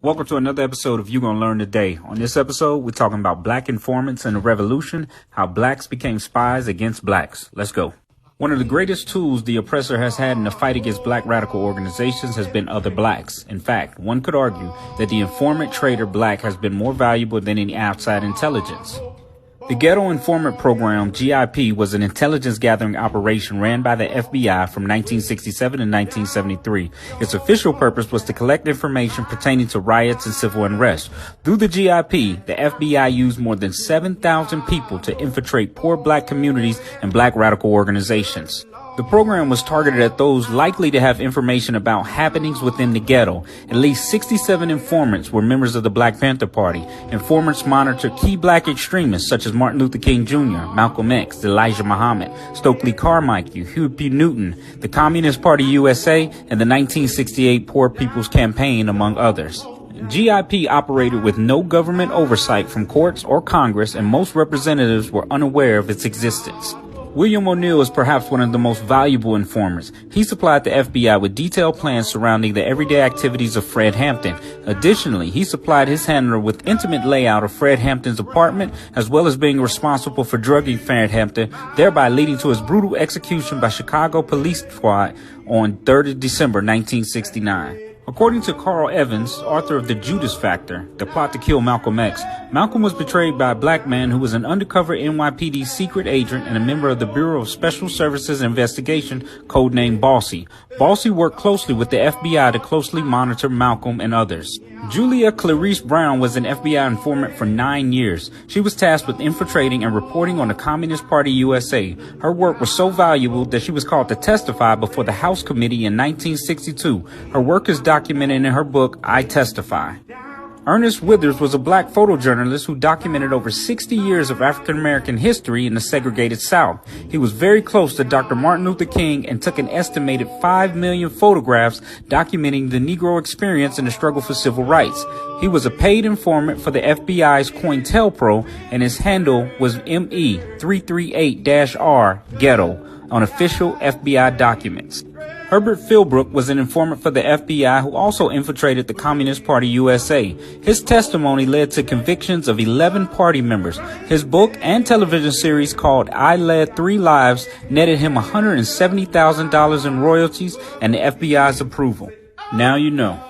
Welcome to another episode of You Gonna Learn Today. On this episode, we're talking about black informants and the revolution, how blacks became spies against blacks. Let's go. One of the greatest tools the oppressor has had in the fight against black radical organizations has been other blacks. In fact, one could argue that the informant trader black has been more valuable than any outside intelligence. The Ghetto Informant Program, GIP, was an intelligence gathering operation ran by the FBI from 1967 to 1973. Its official purpose was to collect information pertaining to riots and civil unrest. Through the GIP, the FBI used more than 7,000 people to infiltrate poor black communities and black radical organizations. The program was targeted at those likely to have information about happenings within the ghetto. At least 67 informants were members of the Black Panther Party. Informants monitored key black extremists such as Martin Luther King Jr., Malcolm X, Elijah Muhammad, Stokely Carmichael, Huey P. Newton, the Communist Party USA, and the 1968 Poor People's Campaign, among others. GIP operated with no government oversight from courts or Congress, and most representatives were unaware of its existence. William O'Neill is perhaps one of the most valuable informants. He supplied the FBI with detailed plans surrounding the everyday activities of Fred Hampton. Additionally, he supplied his handler with intimate layout of Fred Hampton's apartment, as well as being responsible for drugging Fred Hampton, thereby leading to his brutal execution by Chicago Police Squad on 3rd of December 1969. According to Carl Evans, author of The Judas Factor, the plot to kill Malcolm X, Malcolm was betrayed by a black man who was an undercover NYPD secret agent and a member of the Bureau of Special Services Investigation, codenamed Bossy. Bossy worked closely with the FBI to closely monitor Malcolm and others. Julia Clarice Brown was an FBI informant for 9 years. She was tasked with infiltrating and reporting on the Communist Party USA. Her work was so valuable that she was called to testify before the House Committee in 1962. Her work is documented in her book, I Testify. Ernest Withers was a black photojournalist who documented over 60 years of African American history in the segregated South. He was very close to Dr. Martin Luther King and took an estimated 5 million photographs documenting the Negro experience in the struggle for civil rights. He was a paid informant for the FBI's COINTELPRO, and his handle was ME338-R Ghetto on official FBI documents. Herbert Philbrook was an informant for the FBI who also infiltrated the Communist Party USA. His testimony led to convictions of 11 party members. His book and television series called I Led 3 Lives netted him $170,000 in royalties and the FBI's approval. Now you know.